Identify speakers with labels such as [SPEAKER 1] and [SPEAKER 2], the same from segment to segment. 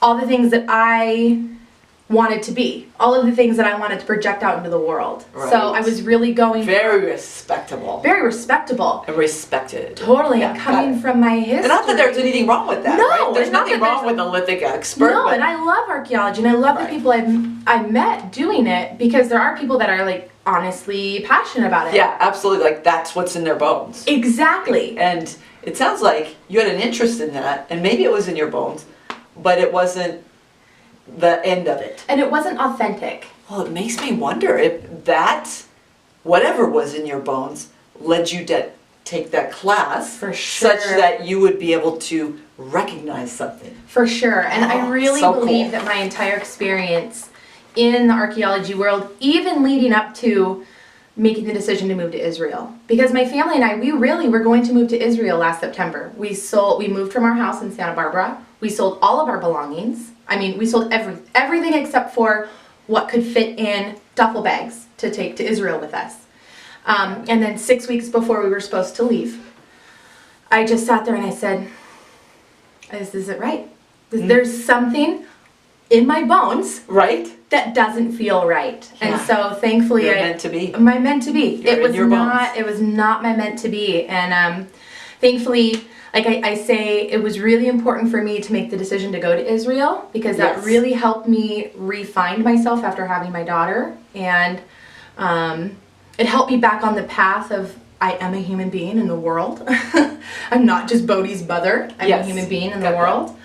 [SPEAKER 1] all the things that I wanted to be, all of the things that I wanted to project out into the world.
[SPEAKER 2] Right.
[SPEAKER 1] So I was really going
[SPEAKER 2] very respectable.
[SPEAKER 1] Very respectable.
[SPEAKER 2] And respected.
[SPEAKER 1] Totally.
[SPEAKER 2] Yeah,
[SPEAKER 1] coming from my history.
[SPEAKER 2] And not that there's anything wrong with that,
[SPEAKER 1] no,
[SPEAKER 2] right? There's
[SPEAKER 1] not
[SPEAKER 2] nothing wrong with a lithic expert.
[SPEAKER 1] No, and I love archaeology, and I love the people I met doing it, because there are people that are like honestly passionate about it.
[SPEAKER 2] Yeah, absolutely. Like that's what's in their bones.
[SPEAKER 1] Exactly.
[SPEAKER 2] And it sounds like you had an interest in that, and maybe it was in your bones, but it wasn't the end of it.
[SPEAKER 1] And it wasn't authentic.
[SPEAKER 2] Well, it makes me wonder if that, whatever was in your bones, led you to take that class.
[SPEAKER 1] For sure.
[SPEAKER 2] Such that you would be able to recognize something.
[SPEAKER 1] For sure. And I really believe that my entire experience in the archaeology world, even leading up to making the decision to move to Israel, because my family and I, we really were going to move to Israel last September. We moved from our house in Santa Barbara. We sold all of our belongings. I mean, we sold everything except for what could fit in duffel bags to take to Israel with us. And then 6 weeks before we were supposed to leave, I just sat there and I said, this isn't right. There's something in my bones,
[SPEAKER 2] right,
[SPEAKER 1] that doesn't feel right.
[SPEAKER 2] Yeah.
[SPEAKER 1] And so thankfully
[SPEAKER 2] You're meant to be.
[SPEAKER 1] My meant to be.
[SPEAKER 2] You're in your bones.
[SPEAKER 1] It was not my meant to be. And thankfully, like I say, it was really important for me to make the decision to go to Israel, because that really helped me refine myself after having my daughter. And it helped me back on the path of, I am a human being in the world. I'm not just Bodhi's mother. I'm a human being in the world.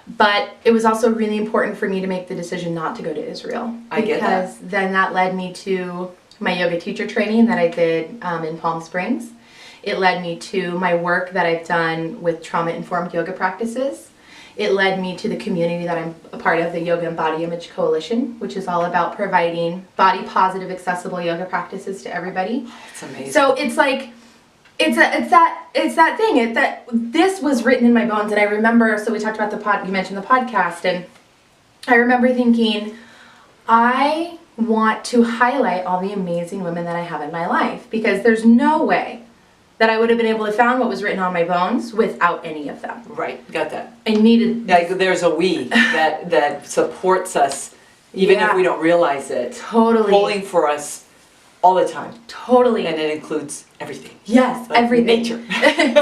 [SPEAKER 1] But it was also really important for me to make the decision not to go to Israel.
[SPEAKER 2] I get that.
[SPEAKER 1] Because then that led me to my yoga teacher training that I did in Palm Springs. It led me to my work that I've done with trauma-informed yoga practices. It led me to the community that I'm a part of, the Yoga and Body Image Coalition, which is all about providing body-positive, accessible yoga practices to everybody.
[SPEAKER 2] It's amazing.
[SPEAKER 1] So it's like, it's that thing. That this was written in my bones, and I remember. So we talked about you mentioned the podcast, and I remember thinking, I want to highlight all the amazing women that I have in my life, because there's no way that I would have been able to find what was written on my bones without any of them.
[SPEAKER 2] Right, got that.
[SPEAKER 1] I needed.
[SPEAKER 2] Like there's a we that supports us, even if we don't realize it.
[SPEAKER 1] Totally.
[SPEAKER 2] Pulling for us all the time.
[SPEAKER 1] Totally.
[SPEAKER 2] And it includes everything.
[SPEAKER 1] Yes,
[SPEAKER 2] like
[SPEAKER 1] everything.
[SPEAKER 2] Nature.
[SPEAKER 1] Everything.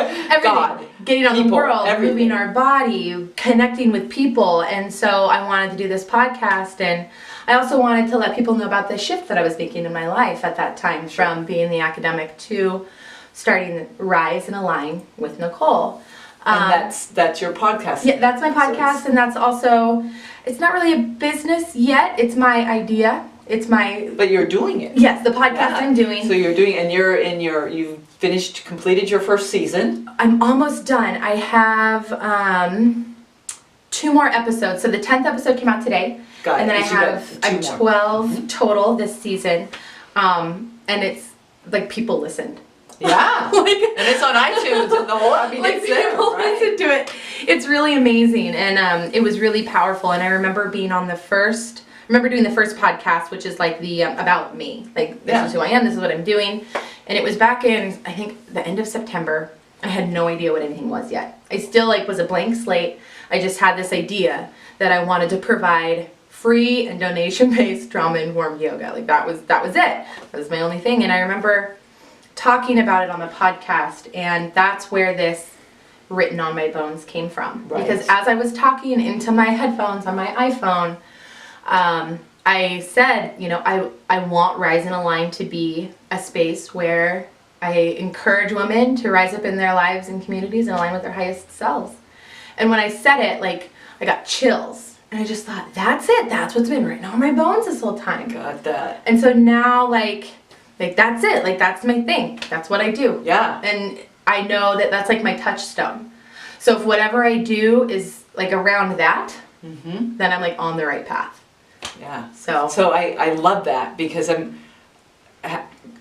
[SPEAKER 2] God.
[SPEAKER 1] Getting out in the world,
[SPEAKER 2] everything.
[SPEAKER 1] moving our body, connecting with people. And so I wanted to do this podcast, and I also wanted to let people know about the shift that I was making in my life at that time, from being the academic to starting Rise and Align with Nicole.
[SPEAKER 2] And that's your podcast.
[SPEAKER 1] Yeah, that's my podcast, and that's also, it's not really a business yet. It's my idea. It's my...
[SPEAKER 2] But you're doing it.
[SPEAKER 1] Yes, the podcast I'm doing.
[SPEAKER 2] So you're doing, and you've completed your first season.
[SPEAKER 1] I'm almost done. I have 2 more episodes. So the 10th episode came out today.
[SPEAKER 2] Got it.
[SPEAKER 1] And then I have 12 total this season. And it's like people listened.
[SPEAKER 2] Yeah. And it's on iTunes and the whole, I mean, it's there,
[SPEAKER 1] people
[SPEAKER 2] right?
[SPEAKER 1] listen to it. It's really amazing. And it was really powerful. And I remember being on doing the first podcast, which is like the about me. Like, this is who I am, this is what I'm doing. And it was back in, I think, the end of September. I had no idea what anything was yet. I still was a blank slate. I just had this idea that I wanted to provide free and donation-based trauma-informed yoga. Like, that was it. That was my only thing. And I remember talking about it on the podcast, and that's where this written on my bones came from. Right. Because as I was talking into my headphones on my iPhone, I said, I want Rise and Align to be a space where I encourage women to rise up in their lives and communities and align with their highest selves. And when I said it, I got chills. And I just thought, that's it. That's what's been written on my bones this whole time.
[SPEAKER 2] Got that.
[SPEAKER 1] And so now, that's it. That's my thing. That's what I do.
[SPEAKER 2] Yeah.
[SPEAKER 1] And I know that that's my touchstone. So if whatever I do is around that, then I'm on the right path.
[SPEAKER 2] Yeah.
[SPEAKER 1] So
[SPEAKER 2] I love that, because I'm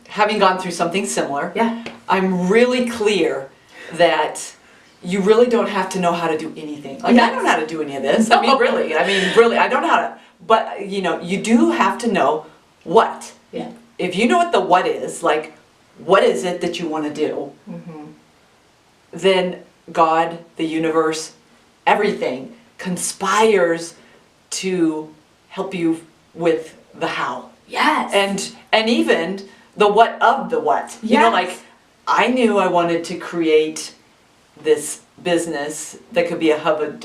[SPEAKER 2] having gone through something similar.
[SPEAKER 1] Yeah.
[SPEAKER 2] I'm really clear that you really don't have to know how to do anything. I don't know how to do any of this. No. I mean, really, I don't know how to. But you do have to know what.
[SPEAKER 1] Yeah.
[SPEAKER 2] If you know what the what is, what is it that you want to do, then God, the universe, everything conspires to help you with the how.
[SPEAKER 1] Yes.
[SPEAKER 2] And even the what of the what. You know,
[SPEAKER 1] Yes.
[SPEAKER 2] like I knew I wanted to create this business that could be a hub of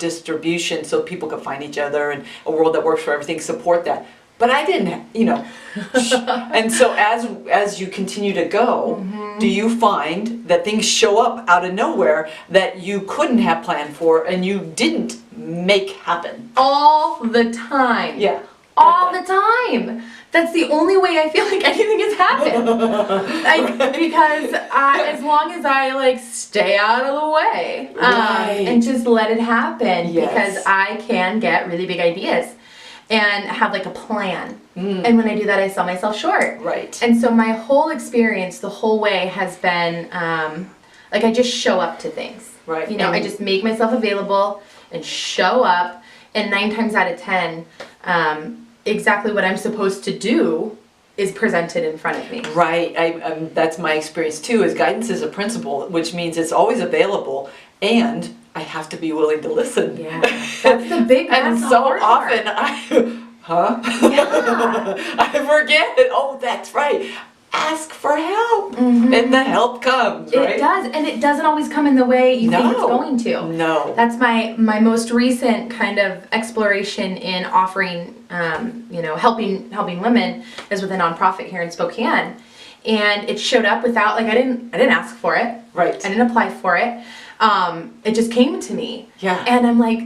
[SPEAKER 2] distribution so people could find each other and a world that works for everything, support that. But I didn't, you know. And so as you continue to go, do you find that things show up out of nowhere that you couldn't have planned for and you didn't make happen?
[SPEAKER 1] All the time.
[SPEAKER 2] Yeah.
[SPEAKER 1] All the time. That's the only way I feel like anything has happened. Because as long as I like stay out of the way
[SPEAKER 2] Right.
[SPEAKER 1] and just let it happen,
[SPEAKER 2] Yes.
[SPEAKER 1] because I can get really big ideas and have like a plan. And when I do that, I sell myself short.
[SPEAKER 2] Right.
[SPEAKER 1] And so my whole experience, the whole way, has been like I just show up to things.
[SPEAKER 2] Right.
[SPEAKER 1] You know, I just make myself available and show up, and 9 times out of 10. Exactly what I'm supposed to do is presented in front of me.
[SPEAKER 2] Right, that's my experience too, is guidance is a principle, which means it's always available, and I have to be willing to listen.
[SPEAKER 1] Yeah, that's the big one.
[SPEAKER 2] And
[SPEAKER 1] That's the
[SPEAKER 2] so
[SPEAKER 1] hard part.
[SPEAKER 2] often
[SPEAKER 1] Yeah.
[SPEAKER 2] I forget it. Oh, that's right. Ask for help, and the help comes, right?
[SPEAKER 1] It does, and it doesn't always come in the way you think it's
[SPEAKER 2] No.
[SPEAKER 1] going to.
[SPEAKER 2] No.
[SPEAKER 1] That's my most recent kind of exploration in offering, helping women is with a nonprofit here in Spokane, and it showed up without I didn't ask for it.
[SPEAKER 2] Right.
[SPEAKER 1] I didn't apply for it. It just came to me.
[SPEAKER 2] Yeah.
[SPEAKER 1] And I'm like,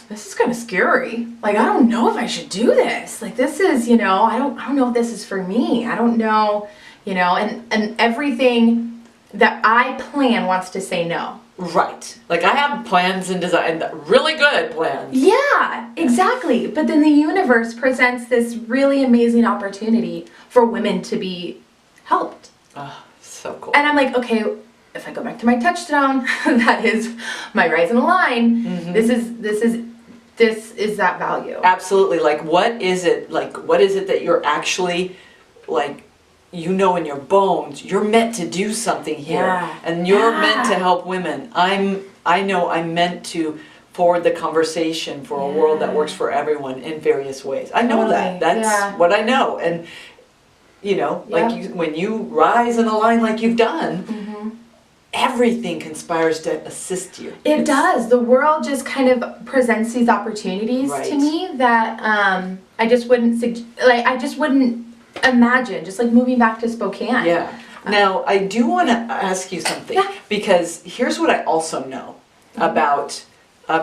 [SPEAKER 1] this is kind of scary. Like, I don't know if I should do this. Like, this is, I don't know if this is for me. I don't know, and everything that I plan wants to say no.
[SPEAKER 2] Right. Like I have plans and design, really good plans.
[SPEAKER 1] Yeah, exactly. But then the universe presents this really amazing opportunity for women to be helped.
[SPEAKER 2] Oh, so cool.
[SPEAKER 1] And I'm like, okay, if I go back to my touchstone, that is my rise and align. This is that value.
[SPEAKER 2] Absolutely. Like what is it that you're actually like, in your bones, you're meant to do something here.
[SPEAKER 1] Yeah.
[SPEAKER 2] And you're
[SPEAKER 1] Yeah.
[SPEAKER 2] meant to help women. I know I'm meant to forward the conversation for a world that works for everyone in various ways. I know
[SPEAKER 1] Totally.
[SPEAKER 2] that. That's
[SPEAKER 1] Yeah.
[SPEAKER 2] what I know. And like when you rise and align like you've done, everything conspires to assist you.
[SPEAKER 1] It does. The world just kind of presents these opportunities
[SPEAKER 2] Right.
[SPEAKER 1] to me that I just wouldn't imagine. Just like moving back to Spokane.
[SPEAKER 2] Yeah. Now, I do want to ask you something.
[SPEAKER 1] Yeah.
[SPEAKER 2] Because here's what I also know about,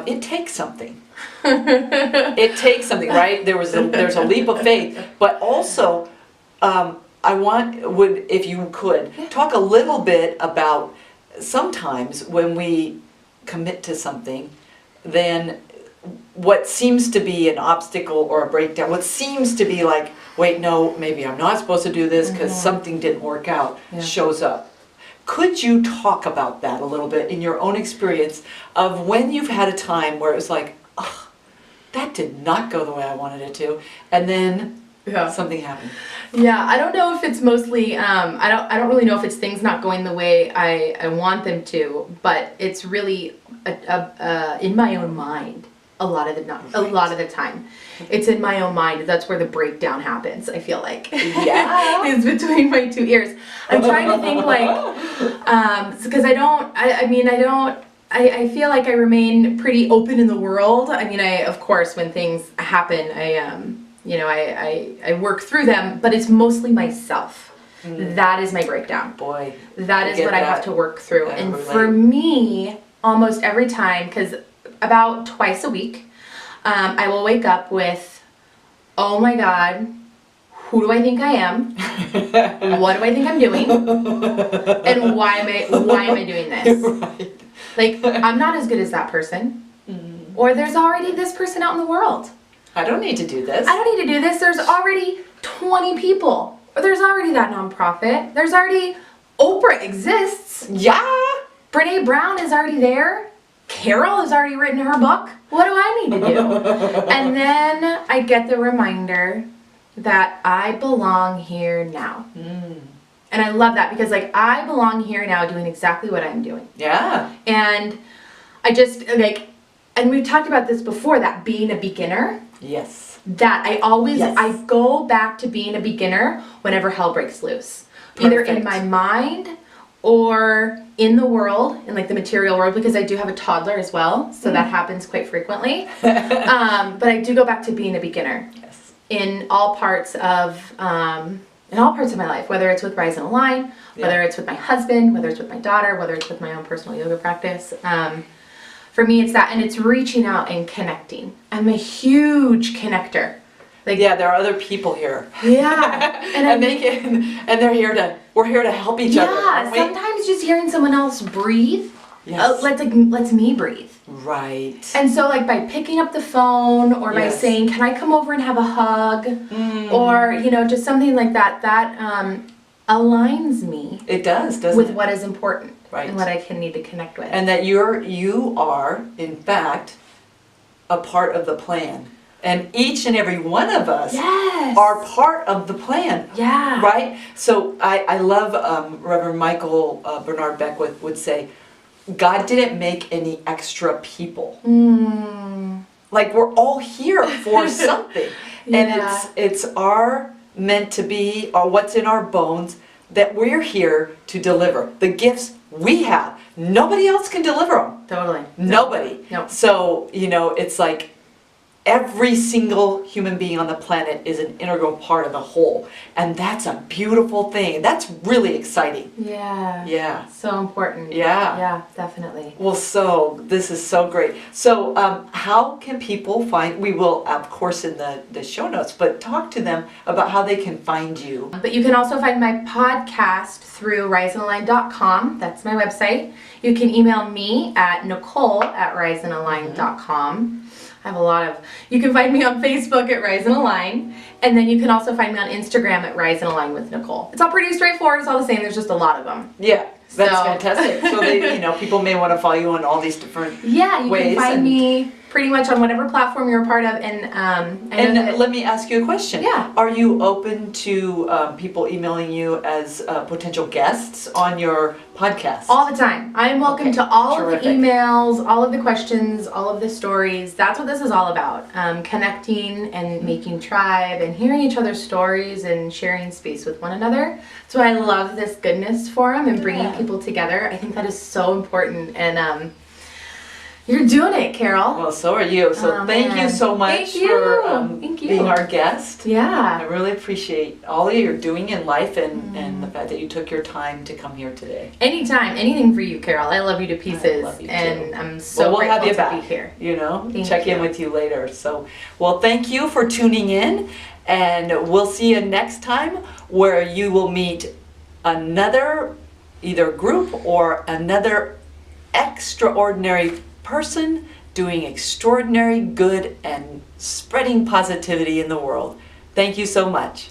[SPEAKER 2] it takes something. It takes something, right? There's a leap of faith. But also, if you could, talk a little bit about sometimes when we commit to something, then what seems to be an obstacle or a breakdown, what seems to be like, wait, no, maybe I'm not supposed to do this because something didn't work out, shows up. Could you talk about that a little bit in your own experience of when you've had a time where it was like, oh, that did not go the way I wanted it to, and then something happened?
[SPEAKER 1] Yeah, I don't know if it's mostly I don't really know if it's things not going the way I want them to, but it's really in my own mind a lot of the time. It's in my own mind. That's where the breakdown happens, I feel like.
[SPEAKER 2] Yeah.
[SPEAKER 1] It's between my two ears. I'm trying to think because I feel like I remain pretty open in the world. I mean, of course, when things happen, I work through them, but it's mostly myself. That is my breakdown.
[SPEAKER 2] Boy.
[SPEAKER 1] That is what I have to work through.
[SPEAKER 2] I
[SPEAKER 1] And
[SPEAKER 2] relate.
[SPEAKER 1] for me, almost every time, because about twice a week, I will wake up with, oh my God, who do I think I am? What do I think I'm doing? And why am I doing this?
[SPEAKER 2] Right.
[SPEAKER 1] Like, I'm not as good as that person. Or there's already this person out in the world.
[SPEAKER 2] I don't need to do this.
[SPEAKER 1] I don't need to do this. There's already 20 people. Or there's already that nonprofit. There's already, Oprah exists.
[SPEAKER 2] Yeah.
[SPEAKER 1] Brene Brown is already there. Carol has already written her book. What do I need to do? And then I get the reminder that I belong here now. And I love that because I belong here now doing exactly what I'm doing.
[SPEAKER 2] Yeah.
[SPEAKER 1] And I just and we've talked about this before, that being a beginner.
[SPEAKER 2] Yes.
[SPEAKER 1] That I always,
[SPEAKER 2] Yes.
[SPEAKER 1] I go back to being a beginner whenever hell breaks loose. Either in my mind or in the world, in like the material world, because I do have a toddler as well, so that happens quite frequently. But I do go back to being a beginner.
[SPEAKER 2] Yes.
[SPEAKER 1] In all parts of my life, whether it's with Rise and Align, whether it's with my husband, whether it's with my daughter, whether it's with my own personal yoga practice. For me, it's that, and it's reaching out and connecting. I'm a huge connector. Like,
[SPEAKER 2] yeah, there are other people here.
[SPEAKER 1] Yeah,
[SPEAKER 2] and we're here to help each other.
[SPEAKER 1] Yeah, sometimes just hearing someone else breathe,
[SPEAKER 2] Yes.
[SPEAKER 1] lets me breathe.
[SPEAKER 2] Right.
[SPEAKER 1] And so, like, by picking up the phone or by
[SPEAKER 2] Yes.
[SPEAKER 1] saying, "Can I come over and have a hug?" Or, you know, just something like that, that aligns me
[SPEAKER 2] It does, doesn't
[SPEAKER 1] with
[SPEAKER 2] it?
[SPEAKER 1] what is important
[SPEAKER 2] Right.
[SPEAKER 1] and what I can need to connect with.
[SPEAKER 2] And that you are, in fact, a part of the plan. And each and every one of us
[SPEAKER 1] Yes.
[SPEAKER 2] are part of the plan.
[SPEAKER 1] Yeah.
[SPEAKER 2] Right? So I love Reverend Michael Bernard Beckwith would say, God didn't make any extra people. Like, we're all here for something. And
[SPEAKER 1] Yeah.
[SPEAKER 2] it's our meant to be, or what's in our bones, that we're here to deliver. The gifts we have, nobody else can deliver them.
[SPEAKER 1] Totally.
[SPEAKER 2] Nobody.
[SPEAKER 1] No.
[SPEAKER 2] So, you know, it's like every single human being on the planet is an integral part of the whole. And that's a beautiful thing. That's really exciting.
[SPEAKER 1] Yeah.
[SPEAKER 2] Yeah.
[SPEAKER 1] So important.
[SPEAKER 2] Yeah.
[SPEAKER 1] Yeah, definitely.
[SPEAKER 2] Well, so this is so great. So how can people find, we will, of course, in the show notes, but talk to them about how they can find you.
[SPEAKER 1] But you can also find my podcast through riseandalign.com. That's my website. You can email me at nicole@riseandalign.com. I have a lot of, you can find me on Facebook at Rise and Align, and then you can also find me on Instagram at Rise and Align with Nicole. It's all pretty straightforward, it's all the same, there's just a lot of them.
[SPEAKER 2] Yeah, that's
[SPEAKER 1] So-
[SPEAKER 2] fantastic. So they, you know, people may want to follow you on all these different
[SPEAKER 1] Yeah, you
[SPEAKER 2] ways
[SPEAKER 1] can find
[SPEAKER 2] and-
[SPEAKER 1] me pretty much on whatever platform you're a part of, and I know that,
[SPEAKER 2] let me ask you a question.
[SPEAKER 1] Yeah.
[SPEAKER 2] Are you open to people emailing you as potential guests on your podcast?
[SPEAKER 1] all the time. I am welcome
[SPEAKER 2] Okay,
[SPEAKER 1] to all
[SPEAKER 2] terrific.
[SPEAKER 1] of the emails, all of the questions, all of the stories. That's what this is all about. Connecting and making tribe and hearing each other's stories and sharing space with one another. That's why I love this goodness forum and bringing
[SPEAKER 2] Yeah.
[SPEAKER 1] people together. I think that is so important, and you're doing it, Carol.
[SPEAKER 2] Well, so are you. So
[SPEAKER 1] Oh,
[SPEAKER 2] thank you
[SPEAKER 1] man.
[SPEAKER 2] so much
[SPEAKER 1] Thank you.
[SPEAKER 2] for
[SPEAKER 1] Thank you.
[SPEAKER 2] being our guest. I
[SPEAKER 1] Yeah.
[SPEAKER 2] really appreciate all that you're doing in life and the fact that you took your time to come here today.
[SPEAKER 1] Anytime, anything for you, Carol. I love you to pieces,
[SPEAKER 2] love you too.
[SPEAKER 1] and I'm so
[SPEAKER 2] Well, we'll have
[SPEAKER 1] grateful
[SPEAKER 2] you
[SPEAKER 1] to
[SPEAKER 2] back.
[SPEAKER 1] be here.
[SPEAKER 2] You know,
[SPEAKER 1] Thank
[SPEAKER 2] check in
[SPEAKER 1] you.
[SPEAKER 2] with you later. So, well, thank you for tuning in, and we'll see you next time where you will meet another either group or another extraordinary person doing extraordinary good and spreading positivity in the world. Thank you so much.